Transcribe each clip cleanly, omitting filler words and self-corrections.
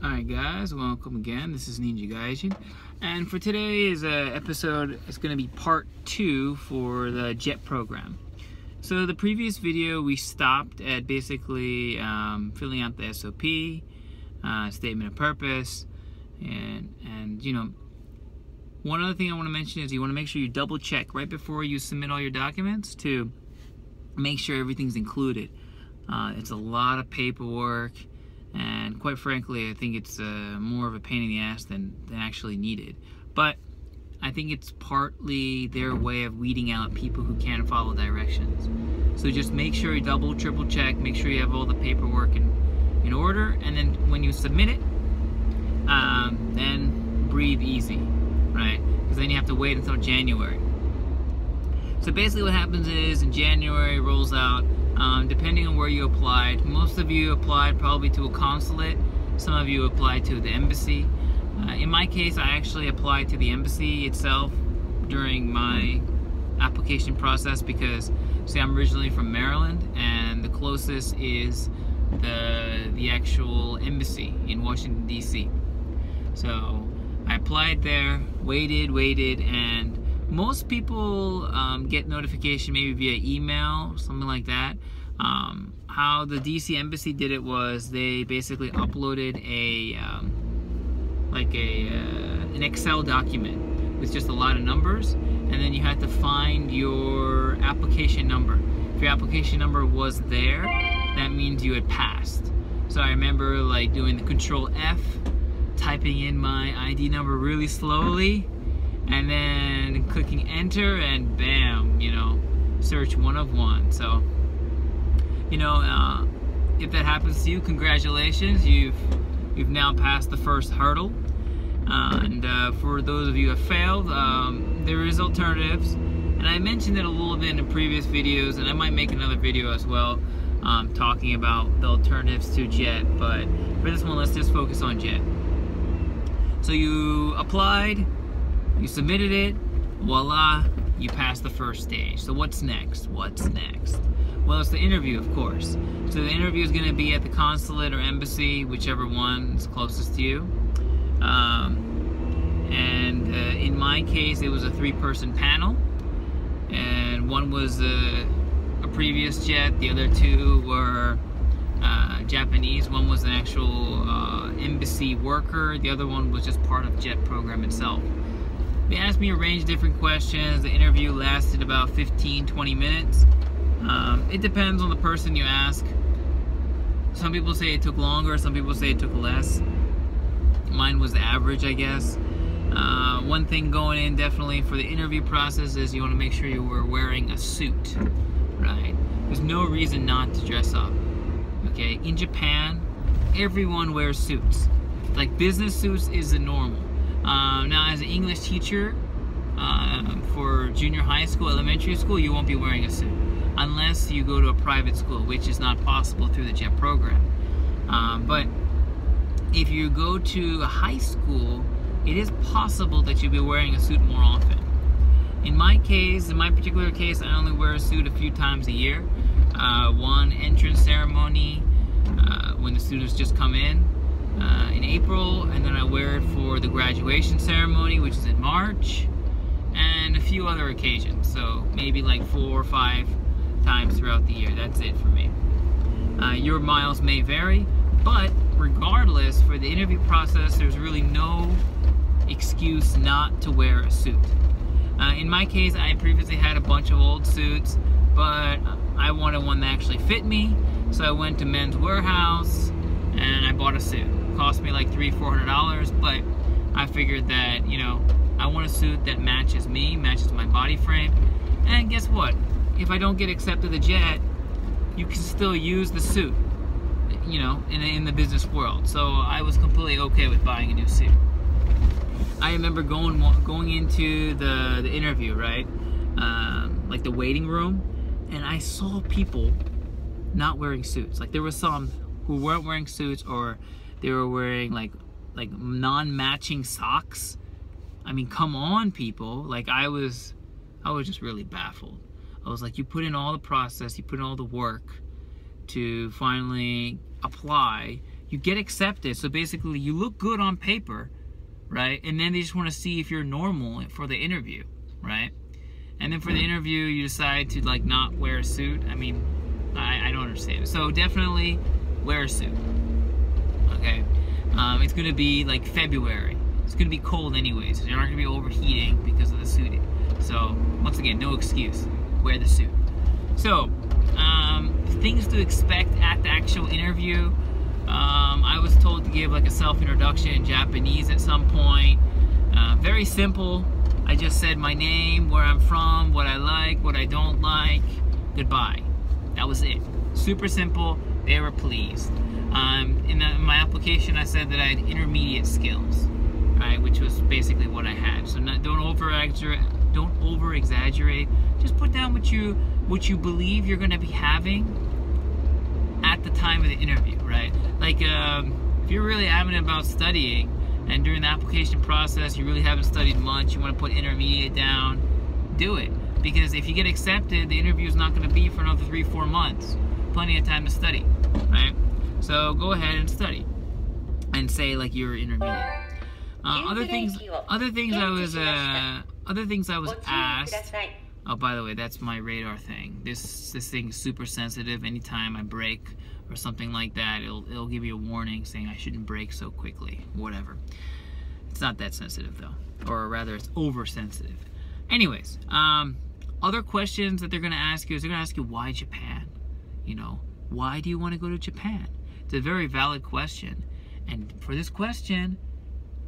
Alright guys, welcome again. This is NinjaGaijin, and for today's episode, it's going to be part 2 for the JET program. So the previous video we stopped at basically filling out the SOP, statement of purpose, and you know, one other thing I want to mention is you want to make sure you double check right before you submit all your documents to make sure everything's included. It's a lot of paperwork, and quite frankly I think it's more of a pain in the ass than actually needed, but I think it's partly their way of weeding out people who can't follow directions. So just make sure you double, triple check, make sure you have all the paperwork in order, and then when you submit it, then breathe easy, right? Because then you have to wait until January. So basically what happens is in January rolls out, depending on where you applied. Most of you applied probably to a consulate, some of you applied to the embassy. In my case, I actually applied to the embassy itself during my application process because, see, I'm originally from Maryland, and the closest is the actual embassy in Washington, D.C. So I applied there, waited, and most people get notification maybe via email, something like that. How the DC embassy did it was they basically uploaded an Excel document with just a lot of numbers, and then you had to find your application number. If your application number was there, that means you had passed. So I remember like doing the Control F, typing in my ID number really slowly, and then clicking enter, and bam, you know, search 1 of 1. So, you know, if that happens to you, congratulations, you've now passed the first hurdle. And for those of you who have failed, there is alternatives, and I mentioned it a little bit in previous videos, and I might make another video as well talking about the alternatives to JET, but for this one let's just focus on JET. So you applied, you submitted it, voila, you passed the first stage. So what's next? What's next? Well, it's the interview, of course. So the interview is going to be at the consulate or embassy, whichever one is closest to you. In my case, it was a 3-person panel, and one was a previous JET, the other 2 were Japanese. One was an actual embassy worker, the other one was just part of JET program itself. They asked me a range of different questions. The interview lasted about 15-20 minutes. It depends on the person you ask. Some people say it took longer, some people say it took less. Mine was the average, I guess. One thing going in definitely for the interview process is you want to make sure you were wearing a suit, right? There's no reason not to dress up, okay? In Japan, everyone wears suits. Like business suits is the normal. Now as an English teacher, for junior high school, elementary school, you won't be wearing a suit unless you go to a private school, which is not possible through the JET program. But if you go to a high school, it is possible that you'll be wearing a suit more often. In my case, in my particular case, I only wear a suit a few times a year. One entrance ceremony when the students just come in April, and then I wear it for the graduation ceremony, which is in March, and a few other occasions. So maybe like 4 or 5 times throughout the year. That's it for me. Your miles may vary, but regardless, for the interview process, there's really no excuse not to wear a suit. In my case, I previously had a bunch of old suits, but I wanted one that actually fit me, so I went to Men's Warehouse and I bought a suit. It cost me like $300-400, but I figured that, you know, I want a suit that matches me, matches my body frame, and guess what? If I don't get accepted to JET, you can still use the suit, you know, in the business world. So I was completely okay with buying a new suit. I remember going into the interview, right? Like the waiting room, and I saw people not wearing suits. Like there were some who weren't wearing suits, or they were wearing like non-matching socks. I mean, come on, people. Like I was I was just really baffled. I was like, you put in all the process, you put in all the work to finally apply, you get accepted. So basically, you look good on paper, right? And then they just want to see if you're normal for the interview, right? And then for the interview, you decide to like not wear a suit. I mean, I don't understand. So definitely wear a suit, okay? It's gonna be like February. It's gonna be cold anyways. So you're not gonna be overheating because of the suiting. So once again, no excuse. Wear the suit. So things to expect at the actual interview. I was told to give like a self-introduction in Japanese at some point. Very simple. I just said my name, where I'm from, what I like, what I don't like, goodbye. That was it. Super simple. They were pleased. In my application, I said that I had intermediate skills, right, which was basically what I had. So don't over exaggerate. Just put down what you believe you're going to be having at the time of the interview, right? Like if you're really adamant about studying, and during the application process you really haven't studied much, you want to put intermediate down, do it. Because if you get accepted, the interview is not going to be for another 3-4 months. Plenty of time to study, right? So go ahead and study, and say like you're intermediate. Other things I was asked. Oh, by the way, that's my radar thing. This thing is super sensitive. Anytime I brake or something like that, it'll give you a warning saying I shouldn't brake so quickly. Whatever. It's not that sensitive though, or rather, it's oversensitive. Anyways, other questions that they're gonna ask you is they're gonna ask you why Japan. You know, why do you want to go to Japan? It's a very valid question, and for this question,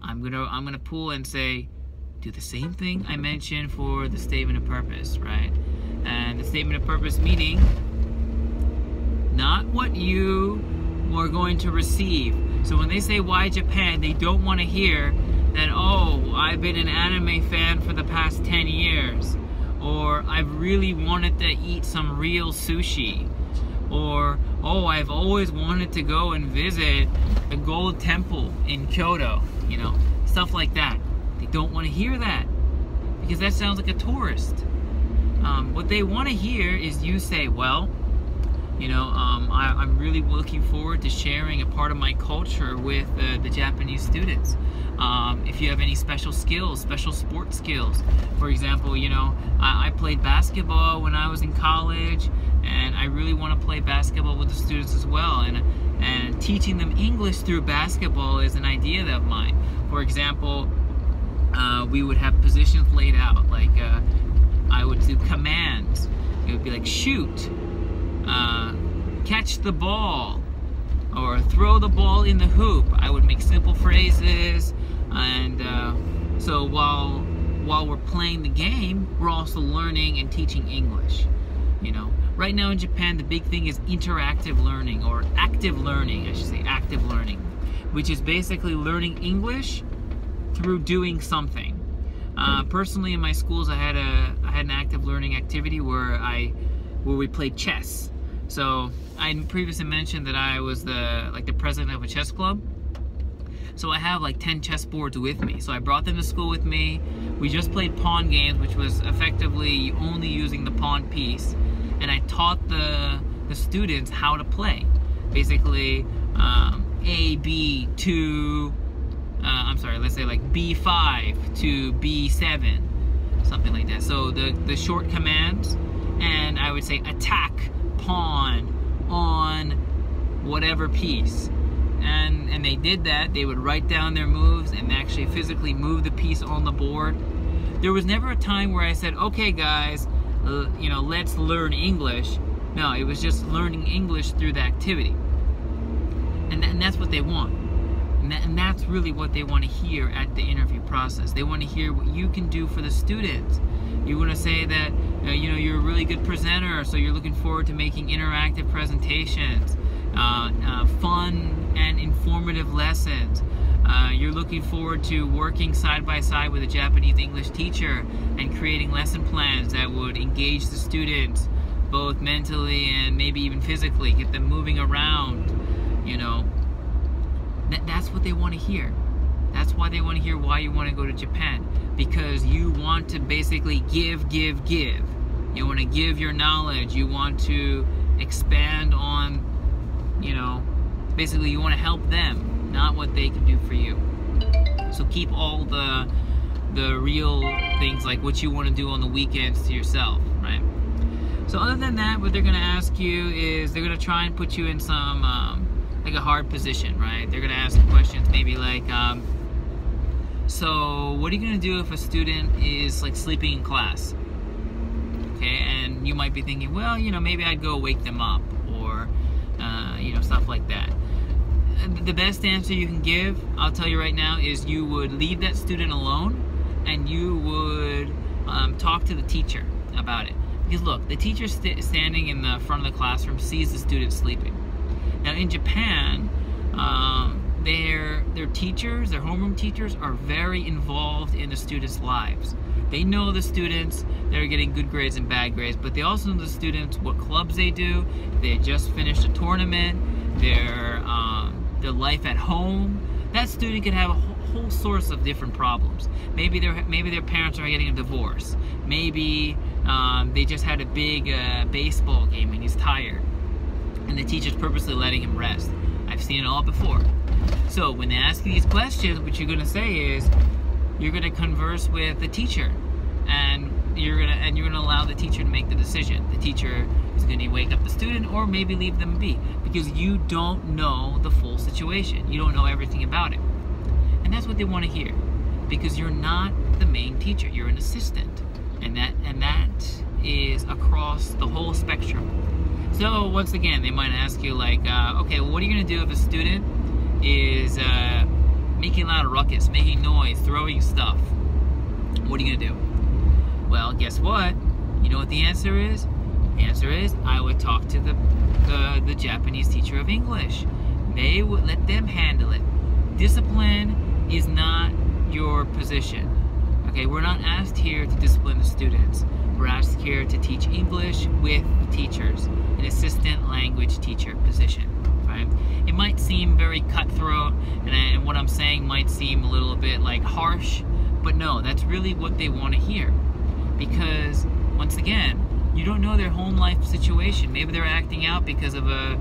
I'm gonna pull and say, do the same thing I mentioned for the statement of purpose, right? And the statement of purpose meaning not what you are going to receive. So when they say why Japan, they don't want to hear that, oh, I've been an anime fan for the past 10 years, or I've really wanted to eat some real sushi, or oh, I've always wanted to go and visit the Gold Temple in Kyoto, you know, stuff like that. They don't want to hear that because that sounds like a tourist. What they want to hear is you say, well, you know, I'm really looking forward to sharing a part of my culture with the Japanese students. If you have any special skills, special sports skills. For example, you know, I played basketball when I was in college, and I really want to play basketball with the students as well. And teaching them English through basketball is an idea of mine. For example, we would have positions laid out, like I would do commands. It would be like shoot, catch the ball, or throw the ball in the hoop. I would make simple phrases, and so while we're playing the game, we're also learning and teaching English. You know, right now in Japan, the big thing is interactive learning, or active learning, I should say, active learning, which is basically learning English through doing something. Personally, in my schools, I had an active learning activity where we played chess. So I previously mentioned that I was the president of a chess club. So I have like 10 chess boards with me. So I brought them to school with me. We just played pawn games, which was effectively only using the pawn piece. And I taught the students how to play. Basically, A, B, let's say like B5 to B7, something like that. So the short commands, and I would say attack pawn on whatever piece. And they did that. They would write down their moves and actually physically move the piece on the board. There was never a time where I said, okay guys, you know, let's learn English. No, it was just learning English through the activity. And that's what they want. And that's really what they want to hear at the interview process. They want to hear what you can do for the students. You want to say that, you know, you're a really good presenter, so you're looking forward to making interactive presentations, fun and informative lessons. You're looking forward to working side by side with a Japanese English teacher and creating lesson plans that would engage the students both mentally and maybe even physically, get them moving around, you know. That's what they want to hear. That's why they want to hear why you want to go to Japan. because you want to basically give. You want to give your knowledge. You want to expand on, you know, basically you want to help them, not what they can do for you. So keep all the real things, like what you want to do on the weekends, to yourself, right? So other than that, what they're going to ask you is they're going to try and put you in some like a hard position, right? They're going to ask questions maybe like, so what are you going to do if a student is like sleeping in class? Okay, and you might be thinking, well, you know, maybe I'd go wake them up, or you know, stuff like that. The best answer you can give, I'll tell you right now, is you would leave that student alone, and you would talk to the teacher about it. Because look, the teacher standing in the front of the classroom sees the student sleeping. Now in Japan, their teachers, their homeroom teachers, are very involved in the students' lives. They know the students that are getting good grades and bad grades, but they also know the students, what clubs they do, they just finished a tournament, their life at home. That student could have a whole source of different problems. Maybe their parents are getting a divorce. Maybe they just had a big baseball game and he's tired, and the teacher's purposely letting him rest. I've seen it all before. So when they ask you these questions, what you're going to say is, you're going to converse with the teacher, and you're going to allow the teacher to make the decision. The teacher is going to wake up the student, or maybe leave them be, because you don't know the full situation. You don't know everything about it, and that's what they want to hear, because you're not the main teacher. You're an assistant, and that is across the whole spectrum. So once again, they might ask you like, okay, well, what are you going to do if a student is making a lot of ruckus, making noise, throwing stuff? What are you gonna do? Well, guess what? You know what the answer is? The answer is, I would talk to the Japanese teacher of English. They would let them handle it. Discipline is not your position. Okay, we're not asked here to discipline the students. We're asked here to teach English with the teachers, an assistant language teacher position. Right? It might seem very cutthroat, and what I'm saying might seem a little bit like harsh, but no, that's really what they want to hear. Because once again, you don't know their home life situation. Maybe they're acting out because of a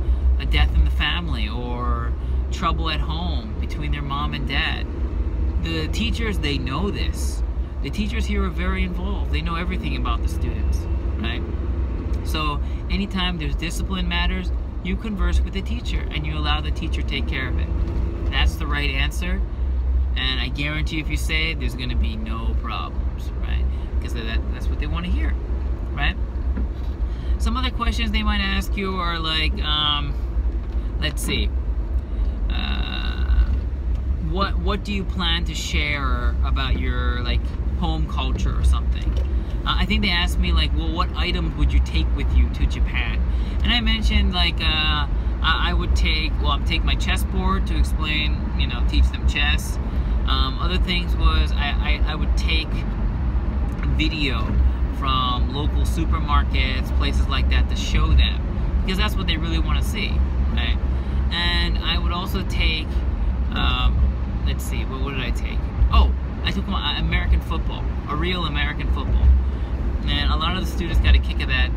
death in the family, or trouble at home between their mom and dad. The teachers, they know this. The teachers here are very involved. They know everything about the students, right? So anytime there's discipline matters, you converse with the teacher, and you allow the teacher to take care of it. That's the right answer, and I guarantee if you say it, there's going to be no problems, right? Because that's what they want to hear, right? Some other questions they might ask you are like, let's see, what do you plan to share about your like home culture or something? I think they asked me like, well, what items would you take with you to Japan? And I mentioned like, I would take my chessboard to explain, you know, teach them chess. Other things was I would take video from local supermarkets, places like that, to show them, because that's what they really want to see, right? And I would also take, let's see, what did I take? Oh, I took my American football, a real American football. And a lot of the students got a kick of that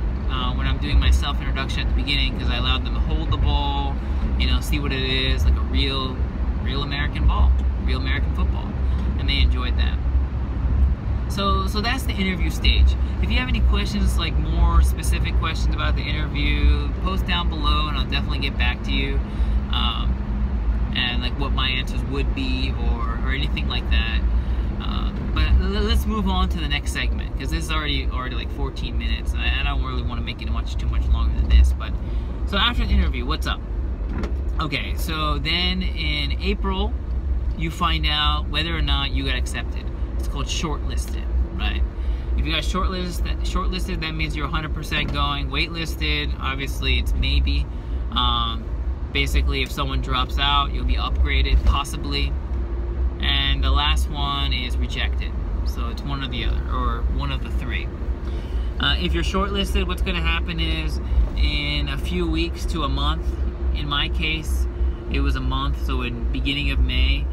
when I'm doing my self-introduction at the beginning, because I allowed them to hold the ball, you know, see what it is, like a real American ball, real American football, and they enjoyed that. So that's the interview stage. If you have any questions, like more specific questions about the interview, post down below, and I'll definitely get back to you. And like what my answers would be, or anything like that. But let's move on to the next segment, because this is already like 14 minutes. I don't really want to make it too much longer than this. But so after the interview, what's up? Okay, so then in April, you find out whether or not you got accepted. It's called shortlisted, right? If you got shortlisted, that means you're 100% going. Waitlisted, obviously it's maybe. Basically, if someone drops out, you'll be upgraded, possibly. And the last one is rejected. So it's one or the other, or one of the three. If you're shortlisted, what's going to happen is in a few weeks to a month, in my case, it was a month, so in beginning of May,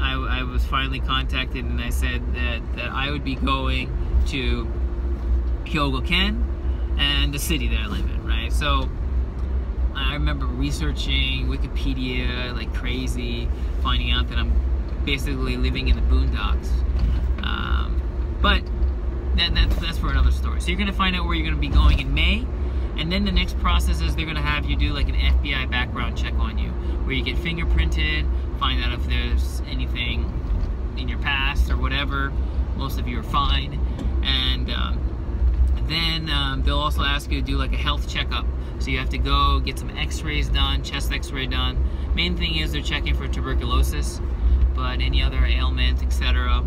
I was finally contacted, and I said that I would be going to Hyogo-ken and the city that I live in, right? So I remember researching Wikipedia like crazy, finding out that I'm basically living in the boondocks. But that's for another story. So you're going to find out where you're going to be going in May, and then the next process is they're going to have you do like an FBI background check on you, where you get fingerprinted, find out if there's anything in your past or whatever. Most of you are fine, and then they'll also ask you to do like a health checkup. So you have to go get some x-rays done, chest x-ray done. Main thing is they're checking for tuberculosis, but any other ailment, etc.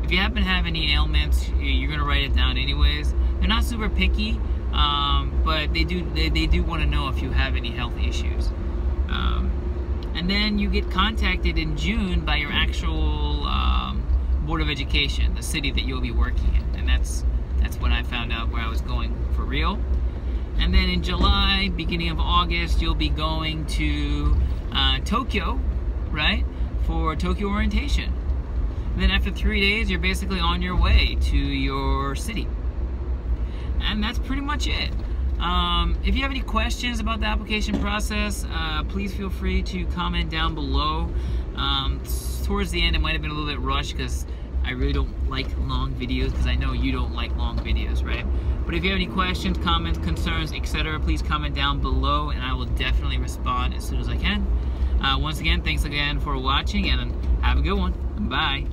If you happen to have any ailments, you're gonna write it down anyways. They're not super picky, but they do want to know if you have any health issues. And then you get contacted in June by your actual Board of Education, the city that you'll be working in, and that's when I found out where I was going for real. And then in July, beginning of August, you'll be going to Tokyo, right, for Tokyo orientation. And then after 3 days, you're basically on your way to your city. And that's pretty much it. If you have any questions about the application process, please feel free to comment down below. Towards the end, it might have been a little bit rushed because I really don't like long videos, because I know you don't like long videos, right? But if you have any questions, comments, concerns, etc., please comment down below, and I will definitely respond as soon as I can. Once again, thanks again for watching, and have a good one. Bye.